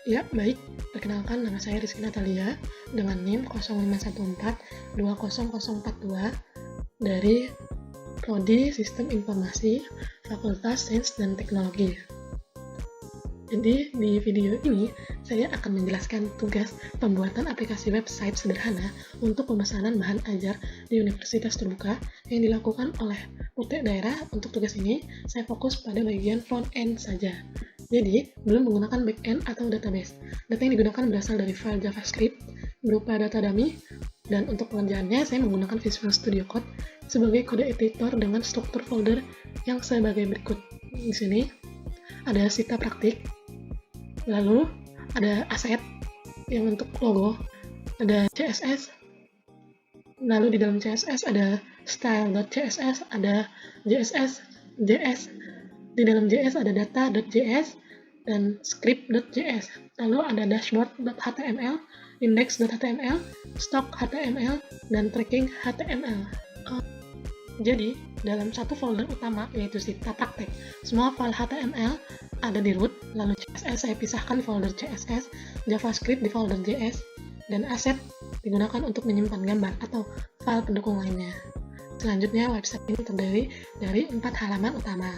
Ya, baik. Perkenalkan, nama saya Rizky Natalia dengan NIM 0514-20042 dari Prodi Sistem Informasi Fakultas Sains dan Teknologi. Jadi, di video ini saya akan menjelaskan tugas pembuatan aplikasi website sederhana untuk pemesanan bahan ajar di Universitas Terbuka yang dilakukan oleh UT Daerah. Untuk tugas ini, saya fokus pada bagian front-end saja. Jadi, belum menggunakan back-end atau database. Data yang digunakan berasal dari file JavaScript berupa data dummy, dan untuk pengerjaannya saya menggunakan Visual Studio Code sebagai kode editor dengan struktur folder yang sebagai berikut. Di sini ada sita praktik, lalu ada aset yang untuk logo, ada CSS, lalu di dalam CSS ada style.css, ada JS, di dalam JS ada data.js dan script.js, lalu ada dashboard.html, index.html, stock.html, dan tracking HTML. Jadi, dalam satu folder utama yaitu sita praktek, semua file HTML ada di root, lalu CSS saya pisahkan di folder CSS, JavaScript di folder JS, dan aset digunakan untuk menyimpan gambar atau file pendukung lainnya. Selanjutnya, website ini terdiri dari 4 halaman utama.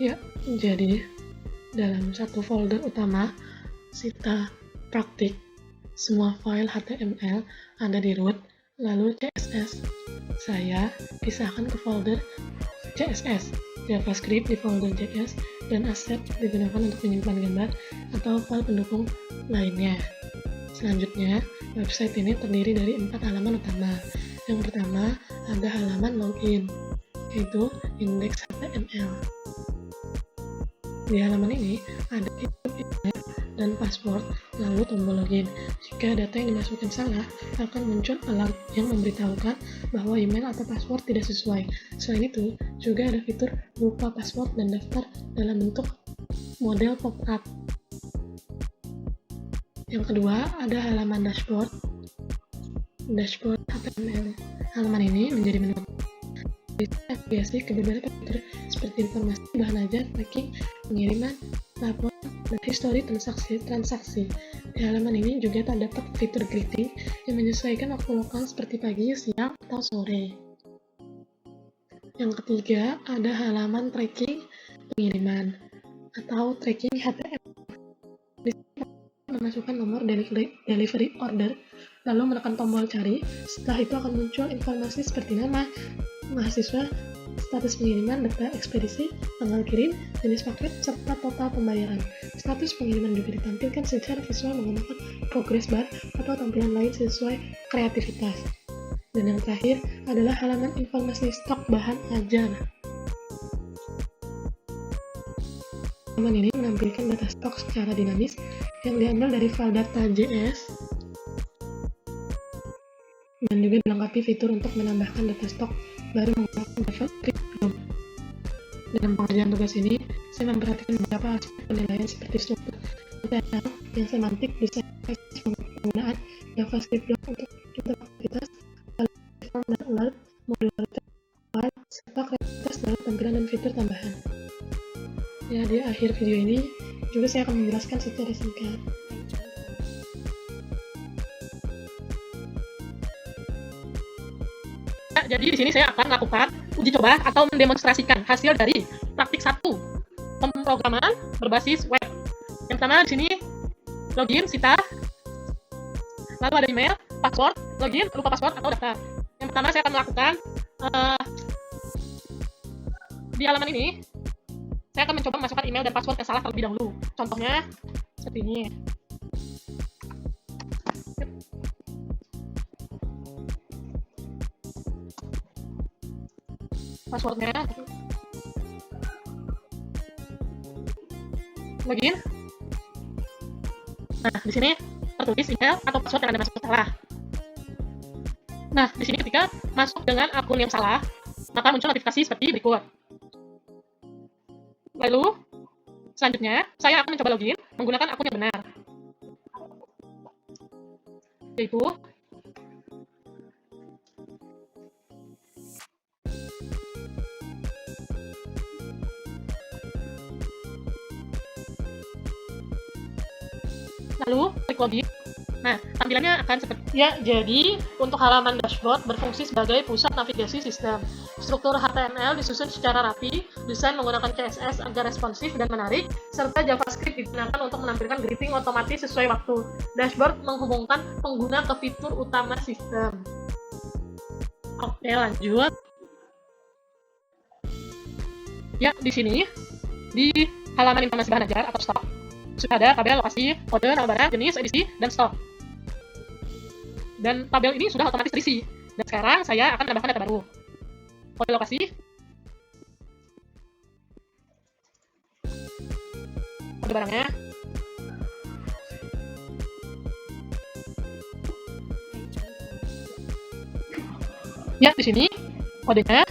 Ya, jadi dalam satu folder utama, Sita Praktik, semua file HTML ada di root, lalu CSS. Saya pisahkan ke folder CSS, JavaScript di folder JS, dan aset digunakan untuk menyimpan gambar atau file pendukung lainnya. Selanjutnya, website ini terdiri dari 4 halaman utama. Yang pertama, ada halaman login, yaitu indeks HTML. Di halaman ini ada email dan password, lalu tombol login. Jika data yang dimasukkan salah, akan muncul alert yang memberitahukan bahwa email atau password tidak sesuai. Selain itu, juga ada fitur lupa password dan daftar dalam bentuk model pop-up. Yang kedua, ada halaman dashboard HTML. Halaman ini menjadi menu navigasi ke beberapa fitur seperti informasi bahan ajar, tracking, pengiriman, lapor, dan histori transaksi. Di halaman ini juga terdapat fitur greeting yang menyesuaikan waktu lokal seperti pagi, siang, atau sore. Yang ketiga, ada halaman tracking pengiriman atau tracking HTML. Di sini memasukkan nomor delivery order, lalu menekan tombol cari. Setelah itu akan muncul informasi seperti nama, mahasiswa, status pengiriman, data ekspedisi, tanggal kirim, jenis paket, serta total pembayaran. Status pengiriman juga ditampilkan secara visual menggunakan progress bar atau tampilan lain sesuai kreativitas. Dan yang terakhir adalah halaman informasi stok bahan ajar. Halaman ini menampilkan data stok secara dinamis yang diambil dari file data JS dan juga dilengkapi fitur untuk menambahkan data stok baru menggunakan JavaScript. Dalam pengerjaan tugas ini, saya memperhatikan beberapa aspek penilaian seperti struktur data yang semantik, desain, penggunaan JavaScript untuk interaktivitas, form dan alert, modularitas, serta kreativitas dalam tampilan dan fitur tambahan. Ya, di akhir video ini juga saya akan menjelaskan secara singkat. Jadi di sini saya akan melakukan uji coba atau mendemonstrasikan hasil dari praktik 1 pemrograman berbasis web. Yang pertama di sini login Sita, lalu ada email, password, login, lupa password atau daftar. Yang pertama saya akan melakukan di halaman ini saya akan mencoba memasukkan email dan password yang salah terlebih dahulu. Contohnya seperti ini. Passwordnya login. Nah, di sini tertulis email atau password yang Anda masuk salah. Nah, di sini ketika masuk dengan akun yang salah, maka muncul notifikasi seperti berikut. Lalu, selanjutnya, saya akan mencoba login menggunakan akun yang benar, yaitu lalu klik login. Nah, tampilannya akan seperti ya. Jadi, untuk halaman dashboard berfungsi sebagai pusat navigasi sistem. Struktur HTML disusun secara rapi, desain menggunakan CSS agar responsif dan menarik, serta JavaScript digunakan untuk menampilkan greeting otomatis sesuai waktu. Dashboard menghubungkan pengguna ke fitur utama sistem. Oke, lanjut. Ya, di sini di halaman informasi bahan ajar atau stok sudah ada tabel lokasi, kode, nama barang, jenis, edisi, dan stok. Dan tabel ini sudah otomatis terisi. Dan sekarang saya akan menambahkan data baru. Kode lokasi, kode barangnya, Lihat di sini kodenya,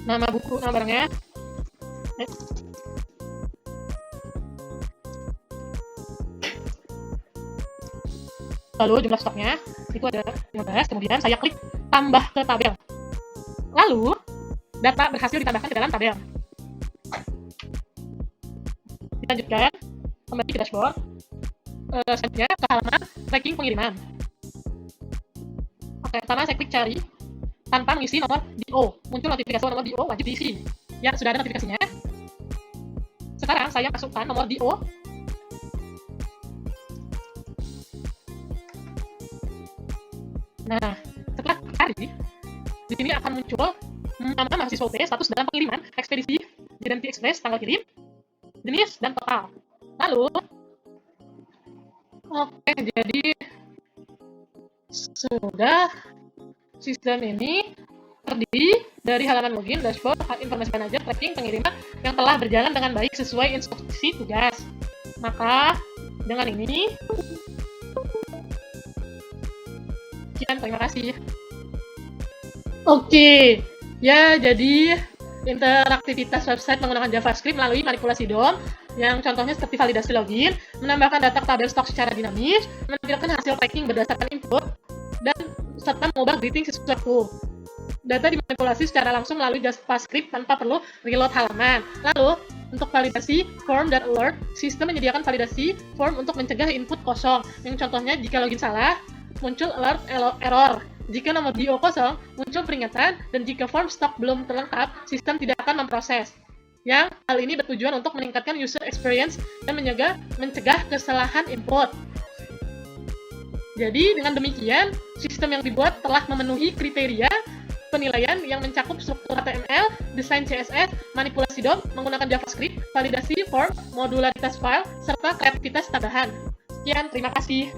nama buku, nama barangnya. Lalu jumlah stoknya itu ada 15, kemudian saya klik tambah ke tabel. Lalu data berhasil ditambahkan ke dalam tabel. Dilanjutkan kembali ke dashboard, selanjutnya ke halaman tracking pengiriman. Oke, pertama saya klik cari tanpa mengisi nomor DO. Muncul notifikasi nomor DO wajib diisi. Ya, sudah ada notifikasinya. Sekarang saya masukkan nomor DO. Nah, setelah cari, di sini akan muncul nama mahasiswa UT, status dalam pengiriman, ekspedisi, Jidanti Express, tanggal kirim, jenis, dan total. Lalu, oke, jadi sudah sistem ini terdiri dari halaman login, dashboard, informasi manager, tracking, pengiriman yang telah berjalan dengan baik sesuai instruksi tugas. Maka, dengan ini, sekian, terima kasih. Oke, ya jadi interaktivitas website menggunakan JavaScript melalui manipulasi DOM, yang contohnya seperti validasi login, menambahkan data tabel stok secara dinamis, menampilkan hasil packing berdasarkan input, dan serta mengubah greeting sesuai waktu. Data dimanipulasi secara langsung melalui JavaScript tanpa perlu reload halaman. Lalu, untuk validasi form dan alert, sistem menyediakan validasi form untuk mencegah input kosong, yang contohnya jika login salah, muncul alert error. Jika nomor DO kosong, muncul peringatan, dan jika form stok belum terlengkap, sistem tidak akan memproses. Yang hal ini bertujuan untuk meningkatkan user experience dan mencegah kesalahan input. Jadi, dengan demikian, sistem yang dibuat telah memenuhi kriteria penilaian yang mencakup struktur HTML, desain CSS, manipulasi DOM, menggunakan JavaScript, validasi form, modularitas file, serta kreativitas tambahan. Sekian, terima kasih.